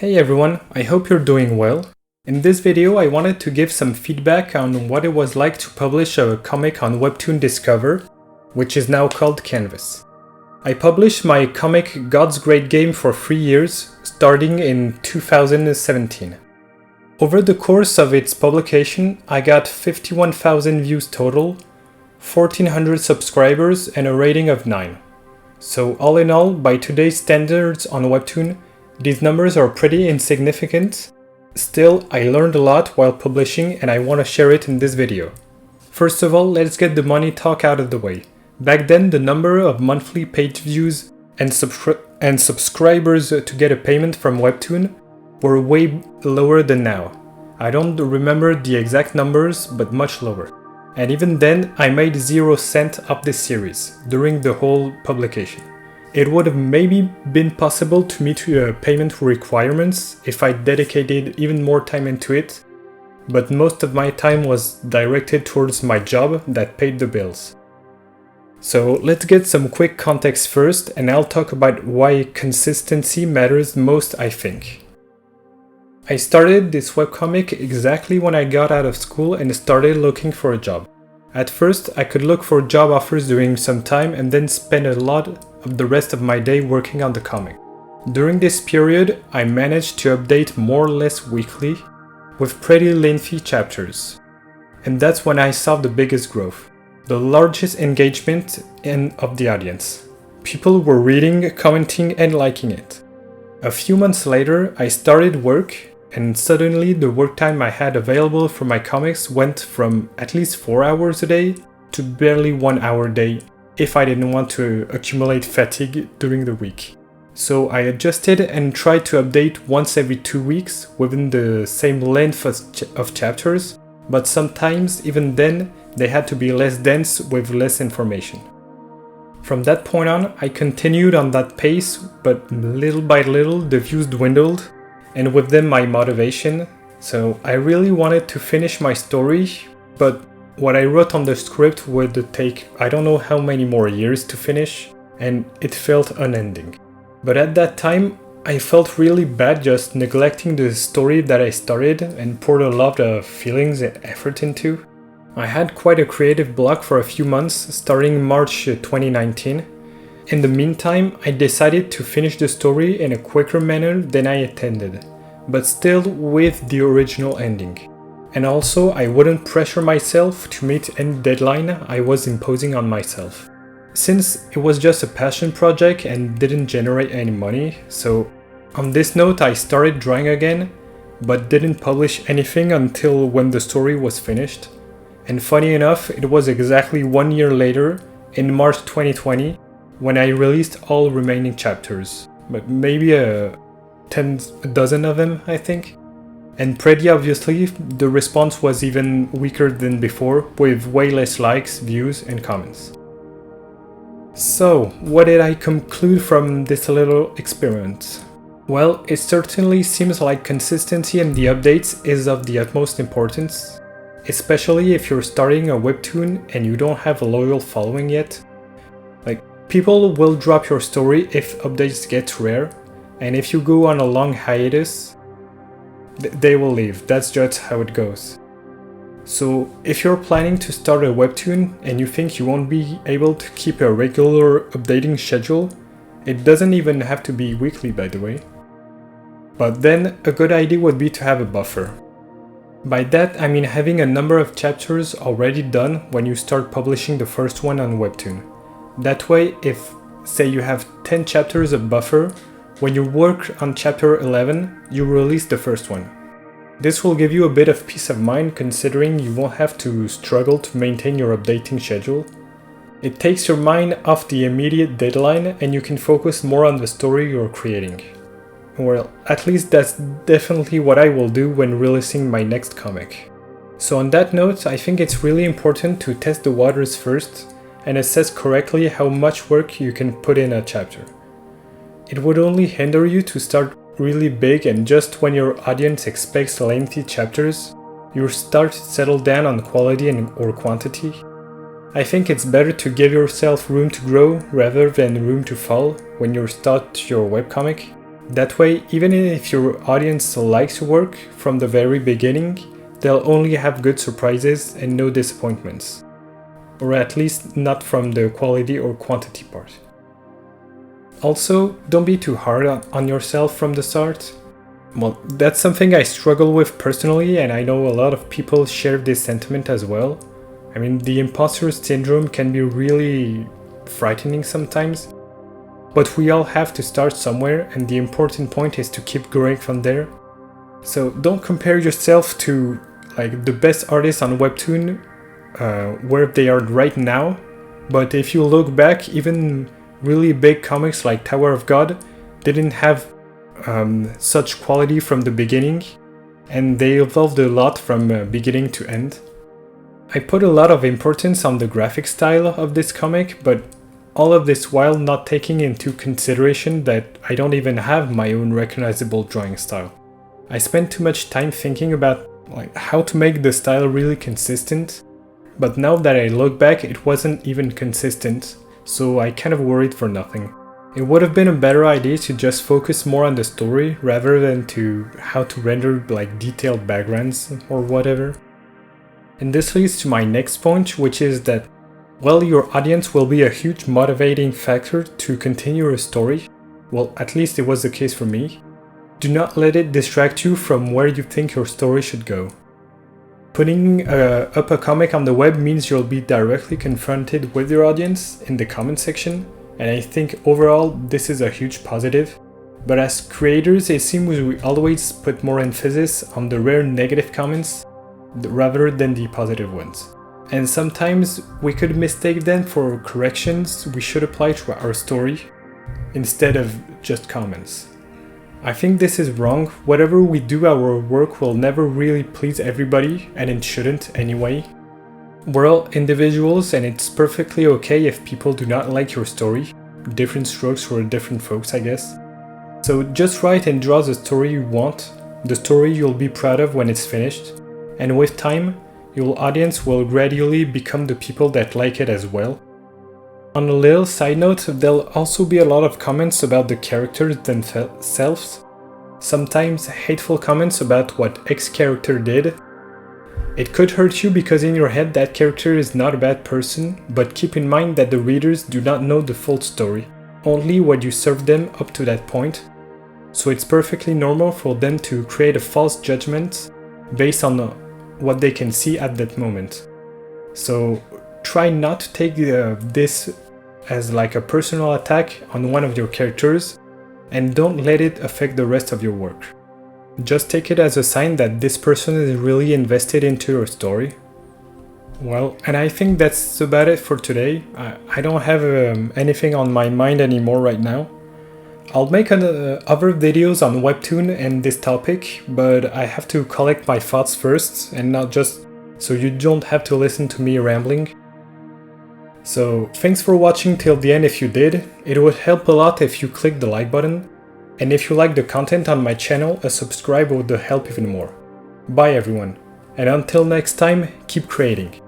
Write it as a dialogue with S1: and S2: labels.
S1: Hey everyone, I hope you're doing well. In this video I wanted to give some feedback on what it was like to publish a comic on WEBTOON Discover, which is now called Canvas. I published my comic God's Great Game for 3 years, starting in 2017. Over the course of its publication, I got 51,000 views total, 1,400 subscribers and a rating of 9. So all in all, by today's standards on WEBTOON, these numbers are pretty insignificant. Still, I learned a lot while publishing and I want to share it in this video. First of all, let's get the money talk out of the way. Back then, the number of monthly page views and subscribers to get a payment from WEBTOON were way lower than now. I don't remember the exact numbers, but much lower. And even then, I made 0 cents off this series during the whole publication. It would have maybe been possible to meet payment requirements if I dedicated even more time into it, but most of my time was directed towards my job that paid the bills. So let's get some quick context first, and I'll talk about why consistency matters most, I think. I started this webcomic exactly when I got out of school and started looking for a job. At first, I could look for job offers during some time and then spend a lot of the rest of my day working on the comic. During this period, I managed to update more or less weekly, with pretty lengthy chapters. And that's when I saw the biggest growth, the largest engagement of the audience. People were reading, commenting and liking it. A few months later, I started work, and suddenly the work time I had available for my comics went from at least 4 hours a day to barely 1 hour a day if I didn't want to accumulate fatigue during the week. So I adjusted and tried to update once every 2 weeks within the same length of chapters, but sometimes even then they had to be less dense with less information. From that point on, I continued on that pace, but little by little the views dwindled, and with them my motivation. So I really wanted to finish my story, but what I wrote on the script would take I don't know how many more years to finish, and it felt unending. But at that time, I felt really bad just neglecting the story that I started and poured a lot of feelings and effort into. I had quite a creative block for a few months, starting March 2019. In the meantime, I decided to finish the story in a quicker manner than I intended, but still with the original ending. And also, I wouldn't pressure myself to meet any deadline I was imposing on myself. Since it was just a passion project and didn't generate any money, so on this note I started drawing again, but didn't publish anything until when the story was finished. And funny enough, it was exactly 1 year later, in March 2020, when I released all remaining chapters, but maybe a dozen of them, I think. And pretty obviously, the response was even weaker than before, with way less likes, views, and comments. So, what did I conclude from this little experiment? Well, it certainly seems like consistency in the updates is of the utmost importance, especially if you're starting a webtoon and you don't have a loyal following yet. People will drop your story if updates get rare, and if you go on a long hiatus, they will leave. That's just how it goes. So if you're planning to start a webtoon and you think you won't be able to keep a regular updating schedule, it doesn't even have to be weekly, by the way. But then a good idea would be to have a buffer. By that I mean having a number of chapters already done when you start publishing the first one on WEBTOON. That way, if, say you have 10 chapters of buffer, when you work on chapter 11, you release the first one. This will give you a bit of peace of mind considering you won't have to struggle to maintain your updating schedule. It takes your mind off the immediate deadline and you can focus more on the story you're creating. Well, at least that's definitely what I will do when releasing my next comic. So on that note, I think it's really important to test the waters first and assess correctly how much work you can put in a chapter. It would only hinder you to start really big, and just when your audience expects lengthy chapters, you start to settle down on quality or quantity. I think it's better to give yourself room to grow rather than room to fall when you start your webcomic, That way, even if your audience likes your work from the very beginning, they'll only have good surprises and no disappointments. Or at least not from the quality or quantity part. Also, don't be too hard on yourself from the start. Well, that's something I struggle with personally, and I know a lot of people share this sentiment as well. I mean, the imposter syndrome can be really frightening sometimes. But we all have to start somewhere, and the important point is to keep growing from there. So don't compare yourself to like the best artists on Webtoon, where they are right now. But if you look back, even really big comics like Tower of God didn't have such quality from the beginning, and they evolved a lot from beginning to end. I put a lot of importance on the graphic style of this comic, but all of this while not taking into consideration that I don't even have my own recognizable drawing style. I spent too much time thinking about how to make the style really consistent, but now that I look back, it wasn't even consistent, so I kind of worried for nothing. It would have been a better idea to just focus more on the story rather than to how to render like detailed backgrounds or whatever. And this leads to my next point, which is that, well, your audience will be a huge motivating factor to continue your story. Well, at least it was the case for me. Do not let it distract you from where you think your story should go. Putting up a comic on the web means you'll be directly confronted with your audience in the comment section, and I think overall this is a huge positive. But as creators, it seems we always put more emphasis on the rare negative comments rather than the positive ones. And sometimes we could mistake them for corrections we should apply to our story, instead of just comments. I think this is wrong. Whatever we do, our work will never really please everybody, and it shouldn't anyway. We're all individuals, and it's perfectly okay if people do not like your story. Different strokes for different folks, I guess. So just write and draw the story you want, the story you'll be proud of when it's finished, and with time, your audience will gradually become the people that like it as well. On a little side note, there'll also be a lot of comments about the characters themselves, sometimes hateful comments about what X character did. It could hurt you because in your head that character is not a bad person, but keep in mind that the readers do not know the full story, only what you served them up to that point, so it's perfectly normal for them to create a false judgment based on what they can see at that moment. So try not to take this as like a personal attack on one of your characters, and don't let it affect the rest of your work. Just take it as a sign that this person is really invested into your story. Well, and I think that's about it for today. I don't have anything on my mind anymore right now. I'll make other videos on Webtoon and this topic, but I have to collect my thoughts first, and not just so you don't have to listen to me rambling. So thanks for watching till the end if you did. It would help a lot if you click the like button, and if you like the content on my channel, a subscribe would help even more. Bye everyone, and until next time, keep creating.